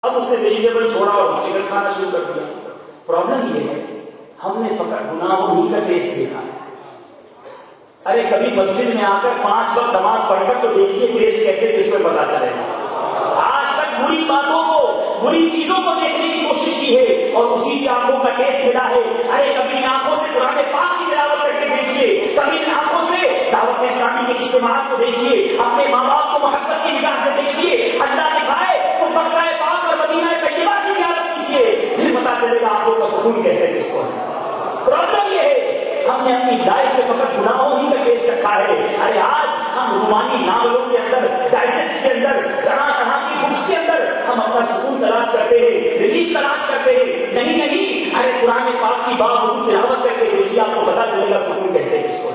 اب اس نے ویجیٹیبل چھوڑا اور چکن کھانا شروع کر دیا. پرابلم یہ ہے ہم نے فقط گناہوں ہی کا ٹیسٹ دیکھا ہے. ارے کبھی مسجد میں آ کر 5 وقت نماز پڑھ کر تو دیکھیے ٹیسٹ کہتے کس کو پتا چلے گا. آج تک بری باتوں کو بری چیزوں کو دیکھنے کی کوشش کی ہے اور اسی سے آنکھوں کا ٹیسٹ ملا ہے. ارے کبھی آنکھوں سے قرآن پاک کی تلاوت کر کے دیکھیے, کبھی آنکھوں سے دعوت اسلامی کے اجتماعات کو دیکھیے, اپنے ماں باپ کو محبت کی نگاہ سے دیکھیے, اللہ دکھائے تو مکہ پاک اور مدینہ طیبہ کی زیارت کیجیے, پھر پتا چلے گا آپ کو سکون کہتے ہیں کس کو. پرابلم یہ ہے ہم نے اپنی لائف میں فقط گناہوں ہی کا ٹیسٹ رکھا ہے. ارے آج ہم رومانی ناولوں کے اندر, ڈائجسٹ کے اندر, طرح طرح کی بکس کے اندر ہم اپنا سکون تلاش کرتے ہیں, ریلیف تلاش کرتے ہیں. نہیں, ارے قرآن پاک کی بات تلاوت کر کے دیکھیے آپ کو پتا چلے گا سکون کہتے ہیں کس کو.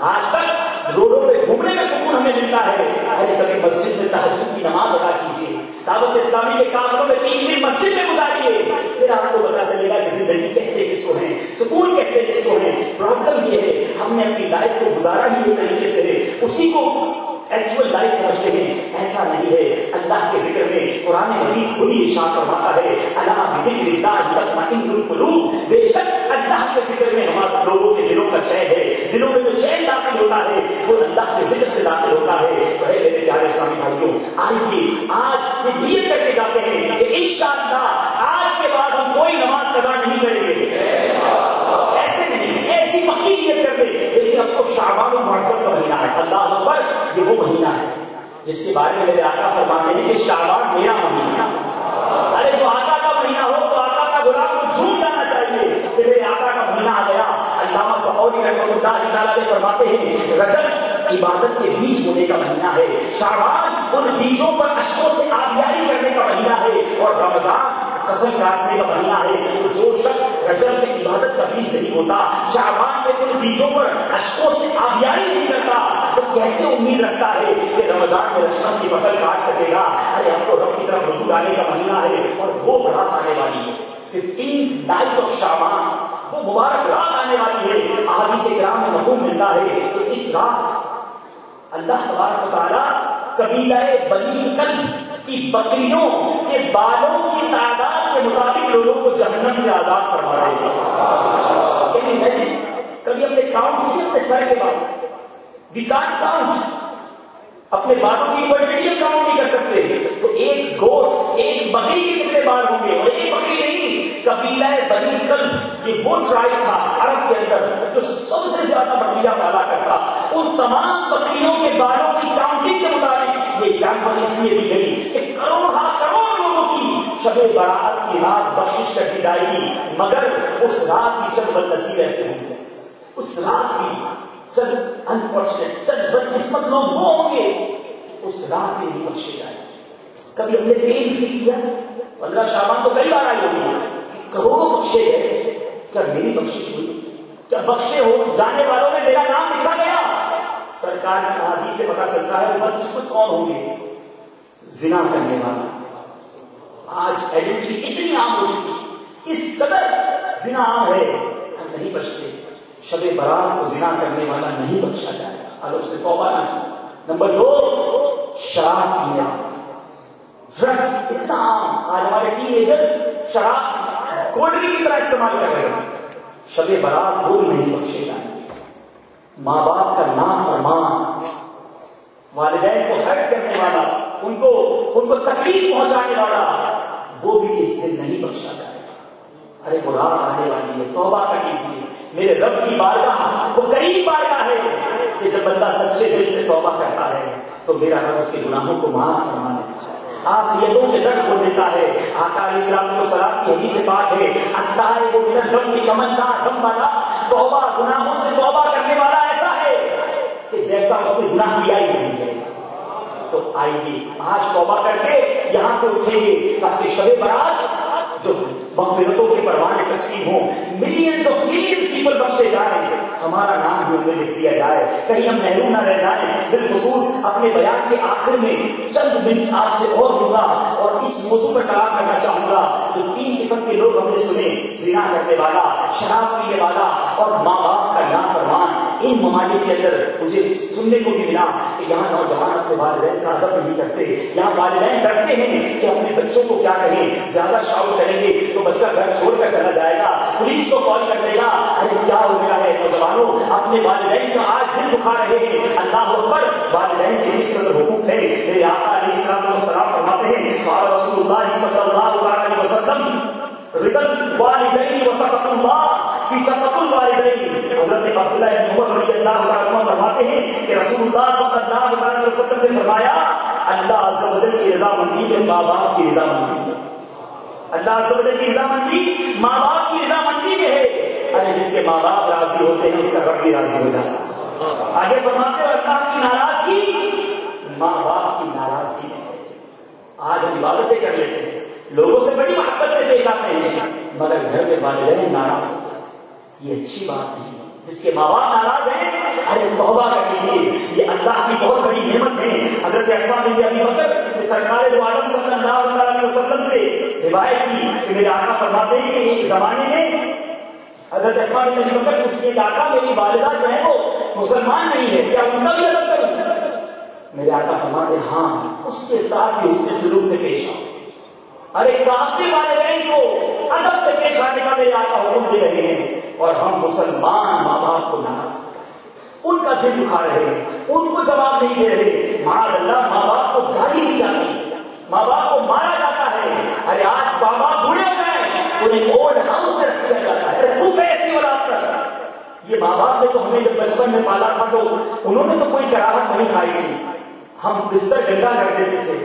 آج تک روڈوں پہ گھومنے میں سکون ہمیں ملتا ہے. ارے کبھی مسجد میں تہجد کی نماز ادا کیجیے, دعوت اسلامی کے کاموں میں 3 دن مسجد میں گزاریے, پھر آپ کو پتا چلے گا کہ زندگی کہتے کس کو ہیں, سکون کہتے کس کو ہیں. پرابلم یہ ہے ہم نے اپنی لائف کو گزارا ہی ایک طریقے سے ہے, اسی کو ایکچوئل لائف سمجھتے ہیں. ایسا نہیں ہے. اللہ کے ذکر میں قرآن مجید خود ہی ارشاد فرماتا ہے الا بذکر اللہ تطمئن القلوب, بے شک اللہ کے ذکر میں ہمارے لوگوں کے دلوں کا چین ہے, دلوں میں جو چین داخل ہوتا ہے وہ اللہ کے ذکر سے داخل ہوتا ہے. تو اے میرے پیارے اسلامی بھائیوں, آئیے آج یہ نیت کر کے جاتے ہیں کہ انشاءاللہ آج کے بعد ہم کوئی نماز قضا نہیں کریں گے. ایسے نہیں, ایسی پکی نیت کرتے. لیکن اب تو شعبان المعظم کا مہینہ ہے. اللہ اکبر, یہ وہ مہینہ ہے جس کے بارے میں میرے آقا فرماتے ہیں کہ شعبان میرا مہینہ. ارے جو آقا کا مہینہ ہو تو آقا کا غلام کو جھوم جانا چاہیے کہ میرے آقا کا مہینہ آ گیا. علامہ سخاوی رحمۃ اللہ تعالی فرماتے ہیں رجب عبادت کے بیج ہونے کا مہینہ ہے, شعبان ان بیجوں پر اشکوں سے آبیاری کرنے کا مہینہ ہے, اور رمضان قسم کاٹنے کا مہینہ ہے. تو جو شخص رجب میں عبادت کا بیج نہیں ہوتا, شعبان میں ان بیجوں پر اشکوں سے آبیاری نہیں کرتا, تو کیسے امید رکھتا ہے کہ رمضان میں رحمت کی فصل کاٹ سکے گا. ارے اب تو رب کی طرف رجوع لانے کا مہینہ ہے اور وہ برات آنے والی ہے. 15th night of شعبان, وہ مبارک رات آنے والی ہے. احادیث کرام میں مفہوم ملتا ہے کہ اس رات اللہ تبارک و تعالیٰ قبیلہ بنی کلب کی بکریوں کے بالوں کی تعداد کے مطابق لوگوں کو جہنم سے آزاد فرما رہے ہیں. کبھی ہم نے کاؤنٹ کیا اپنے سر کے بال, وی کانٹ کاؤنٹ, اپنے بالوں کی کوانٹٹی ہم کاؤنٹ نہیں کر سکتے. تو ایک گوشت, ایک بکری کے کتنے بال ہوں گے, اور ایک بکری نہیں, قبیلہ بنی کلب یہ وہ ٹرائب تھا عرب کے اندر جو سب سے زیادہ بکریاں پالا کرتا. ان تمام بکریوں کے بالوں کی کاؤنٹنگ کے مطابق یہ ایگزامپل اس لیے دی گئی کہ کروڑ لوگوں کی شب برات کی رات بخشش کر دی جائے گی, مگر اس رات کی چند بدنصیب ایسے ہوں گے, اس رات کی چند انفارچونیٹ, چند بدقسمت لوگ وہ ہوں گے اس رات میں ہی بخشے جائے. کبھی ہم نے پین فیل کیا 15 شعبان تو کئی بار آئی ہوگی, کروڑوں بخشے گئے, کیا میری بخشش ہوئی؟ کیا بخشے ہو جانے والوں میں میرا نام لکھا گیا؟ سرکار کی حدیث سے پتا چلتا ہے وہ بدقسمت کون ہوں گے؟ زنا کرنے والا. آج ایڈلٹری اتنی عام ہو چکی, اس قدر زنا عام ہے, ہم نہیں بچتے. شب برات کو زنا کرنے والا نہیں بخشا جائے گا اگر اس نے توبہ نہ کی. نمبر 2, شراب پینا, ڈرگس اتنا عام. آج ہمارے ٹین ایجرز شراب کولڈ ڈرنک کی طرح استعمال کر رہے ہیں. شب برات وہ بھی نہیں بخشے جائیں گے. ماں باپ کا نافرمان, والدین کو ہرٹ کرنے والا, ان کو تکلیف پہنچانے والا, وہ بھی اس دن نہیں بخشا جائے گا. ارے وہ رات آنے والی ہے, توبہ کر لیجیے. میرے رب کی بارگاہ وہ قریب بارگاہ ہے کہ جب بندہ سچے دل سے توبہ کرتا ہے تو میرا رب اس کے گناہوں کو معاف فرما دیتا ہے, عافیتوں کے در کھول دیتا ہے. آقا علیہ السلام کو سلام کی حدیث سے پاک ہے اللہ ہے وہ میرا رب کی کمندہ غم والا, توبہ گناہوں سے توبہ کرنے والا ایسا ہے کہ جیسا اس نے گناہ کیا ہی نہیں ہے. تو آئیے آج توبہ کر کے یہاں سے اٹھیں گے تاکہ شب برات جو मग़फ़िरतों के परवाने तक़सीम हो, मिलियंस ऑफ मिलियंस पीपल बख्शे जाए, हमारा नाम भी उनमें लिख दिया जाए, कहीं हम महरूम न रह जाए। बिलखुसूस अपने बयान के आखिर में चंद मिनट आपसे और लूंगा और इस मौजू पर कलाम करना चाहूंगा। जो 3 किस्म के लोग हमने सुने, ज़िना करने वाला, शराब पीने वाला और माँ बाप का नाफरमान, इन ममालिक के अंदर मुझे सुनने को भी मिला कि यहाँ नौजवान अपने वालिदैन का अदब नहीं करते, यहाँ वालिदैन डरते हैं कि अपने बच्चों को क्या कहें, ज्यादा शाउट करेंगे तो बच्चा घर छोड़कर चला जाएगा, पुलिस को कॉल कर देगा। अरे क्या हो गया है नौजवानों, अपने वालिदैन का आज दिल दुखा रहे हैं। अल्लाह अकबर, वालिदैन के किस कदर हुकूक है। मेरे आका अलैहिस्सलाम फरमाते हैं, क़ाल रसूलुल्लाह सल्लल्लाहु अलैहि वसल्लम, रिदल वालिदैन व सक़तुल्लाह फी सक़तुल वालिदैन। हज़रत अब्दुल्लाह इब्न उमर रज़ियल्लाहु तआला अन्हु फरमाते हैं कि रसूलुल्लाह सल्लल्लाहु अलैहि वसल्लम ने फरमाया, अल्लाह अज़्ज़ व जल की रज़ामंदी में माँ बाप की रज़ामंदी है। अल्लाह अज़्ज़ व जल की रज़ामंदी माँ बाप की रज़ामंदी में है। अरे जिसके माँ बाप राजी होते हैं उसका रब भी राजी हो जाता है। आगे फरमाते हैं, अल्लाह की नाराजगी माँ बाप की नाराजगी में। आज हम इबादतें कर लेते हैं, लोगों से बड़ी मोहब्बत से पेश आते हैं, मगर घर में वालिदैन नाराज होते हैं, ये अच्छी बात नहीं। जिसके माँ बाप नाराज हैं, अरे तौबा कर लीजिए, ये अल्लाह की बहुत बड़ी नेमत है। हज़रत अस्मा बिन्त अबी बकर सरकार दो आलम सल्लल्लाहु अलैहि वसल्लम से रिवायत की कि मेरे आका फरमाते हैं कि एक जमाने में हज़रत अस्मा बिन्त अबी बकर पूछती है, आका मेरी वालिदा जो है वो मुसलमान नहीं है, क्या उनका भी अदब करूं? मेरे आका फरमाते हाँ, उसके साथ भी उसके सुलूक से पेश आओ। अरे काफिर वालिदैन को अदब से पेश आने का मेरे आका हुक्म दे रहे हैं, और हम मुसलमान माँ बाप को नाराज, उनका दिल दुखा रहे हैं, उनको जवाब नहीं दे रहे। माअल्लाह माँ बाप को गाली दी जाती है, माँ बाप को मारा जाता है। अरे आज माँ बाप बूढ़े हो गए, उन्हें ओल्ड हाउस में रख दिया जाता है। अरे कुफ ऐसी औलाद कर, ये माँ बाप ने तो हमें जब बचपन में पाला था तो उन्होंने तो कोई कराहत नहीं खाई थी, हम बिस्तर गंदा कर देते थे,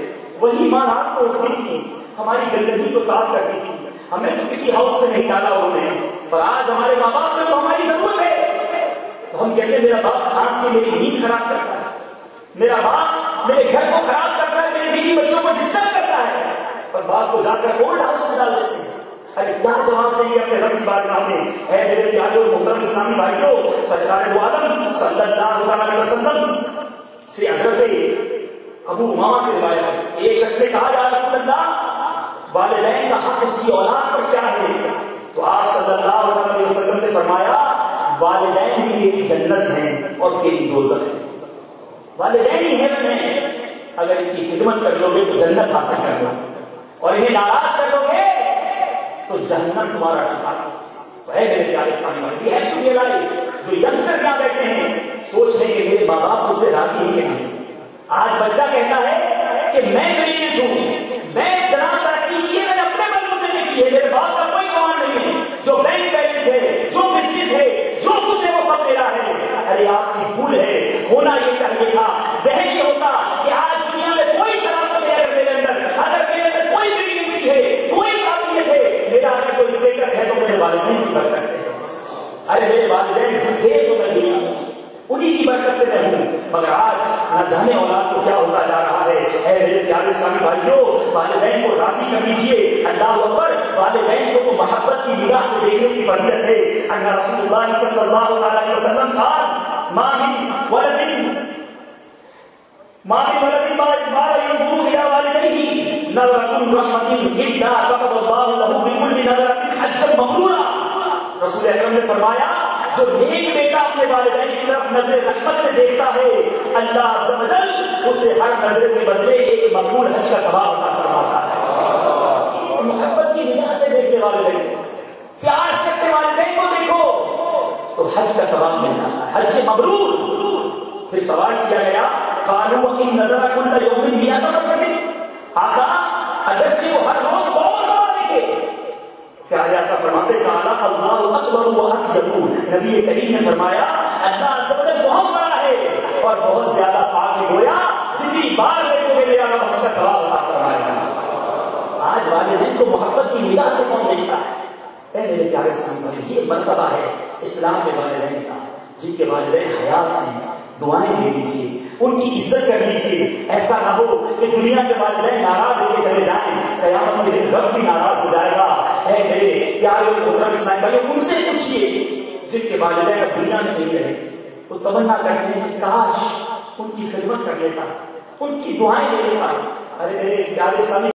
वही माँ रात को उठती थी, हमारी गंदगी को साफ करती थी, हमें तो किसी हाउस में नहीं डाला उन्होंने। पर आज हमारे माँ बाप में तो हमारी जरूरत है, तो हम कहते हैं मेरा बाप खांस के मेरी नींद खराब करता है, मेरा बाप मेरे घर को खराब करता है, मेरे बीवी बच्चों को डिस्टर्ब करता है, पर बाप को जाकर ओल्ड हाउस में डाल देते हैं। अरे क्या जवाब देंगे अपने रब की बारगाह में? है मेरे प्यारे और मोहतरम इस्लामी भाइयों, सरकार दो आलम सल्लल्लाहु अलैहि वसल्लम से हज़रत अबू उमामा से रिवायत है, एक शख्स ने कहा, या रसूल अल्लाह, वालिदैन का हक उसकी औलाद पर क्या है? तो आप सल्लल्लाहु अलैहि वसल्लम ने फरमाया, वालिदैन ही तेरी जन्नत है और तेरी दोज़ख है। वालिदैन ही है में, अगर इनकी खिदमत कर लोगे तो जन्नत हासिल कर लो, और इन्हें नाराज कर लोगे तो जहन्नम तुम्हारा ठिकाना। तो है मेरे प्यारे इस्लामी भाई, वी हैव टू रियलाइज, जो यंगस्टर्स यहाँ बैठे हैं सोच रहे हैं कि मेरे माँ बाप मुझसे राजी हैं कि नहीं। आज बच्चा कहता है कि मैं ब्रिलियंट हूँ, मैं इतना तरक्की की है, मैंने अपने बलबूते में की है, मेरे बाप का कोई कमांड नहीं है, जो बैंक बैलेंस है, जो बिजनेस है, जो कुछ है वो सब मेरा है। अरे आपकी भूल है, होना ये चाहिए था, ज़हन ये होता कि आज दुनिया में कोई शराफत है अगर मेरे अंदर कोई ब्रिलियंसी है, कोई काबिलियत है, मेरा अगर कोई स्टेटस है तो मेरे वालिदैन की बरकत से है। अरे मेरे वालिदैन थे तो मैं दुनिया में उन्हीं की बरकत से मैं हूँ, मगर आज न जाने औलाद को क्या होता जा रहा है। मेरे प्यारे इस्लामी भाइयों, वालिदैन को राजी कर लीजिए। अल्लाह अकबर, वालिदैन को मोहब्बत की निगाह से देखने की फजीलत है। अन्ना रसूलुल्लाह सल्लल्लाहु अलैहि वसल्लम क़ाल, मा मिन वलदिन मा यंज़ुरु इला वालिदैहि नज़रतुन रहमतिन इल्ला कतबल्लाहु लहू बिकुल्ली नज़रतिन हज्जन मबरूरा। रसूल अकरम ने फरमाया, जो नेक बेटा अपने वालिदैन की तरफ नजर रहमत से देखता है, अल्लाह अज़्ज़ व जल उसे हर नजर के बदले एक मकबूल हज का सवाब अता फरमाता है। मोहब्बत की निगाह से देखने वालिदैन, प्यार से अपने वालिदैन को देखो तो हज का सवाब मिलता है, हज मबरूर। फिर सवाल किया गया, कालू की नजर कुल्ल यौमिन लिया था आका, अगरचे वो हर रोज 100 मरतबा देखे। प्यारे आका फरमाते, काला अल्लाहु अकबर व अज़्ज़मु, नबी करीम ने फरमाया, अल्लाह अज़्ज़ व जल बहुत बड़ा है और बहुत ज्यादा पाक है, गोया जितनी बार देखोगे मेरा रब हज का सवाब अता फरमाएगा। आज वालिदैन को मोहब्बत की निगाह से कौन देखता है? मेरे प्यारे इस्लाम भाई, ये मर्तबा है इस्लाम के वालिदैन का। जिनके वालिदैन हयात हैं, दुआएं ले लीजिए, उनकी इज्जत कर लीजिए। ऐसा ना हो कि दुनिया से वालिदैन नाराज होकर चले जाएं, क़यामत के दिन रब भी नाराज हो जाएगा। ہے میرے پیارے محترم اسلام بھائیوں، ان سے پوچھیے جن کے والدین اب دنیا میں نہیں رہے، وہ تمنا کرتے ہیں کہ کاش ان کی خدمت کر لیتا، ان کی دعائیں لے لیتا۔ ارے میرے پیارے اسلامی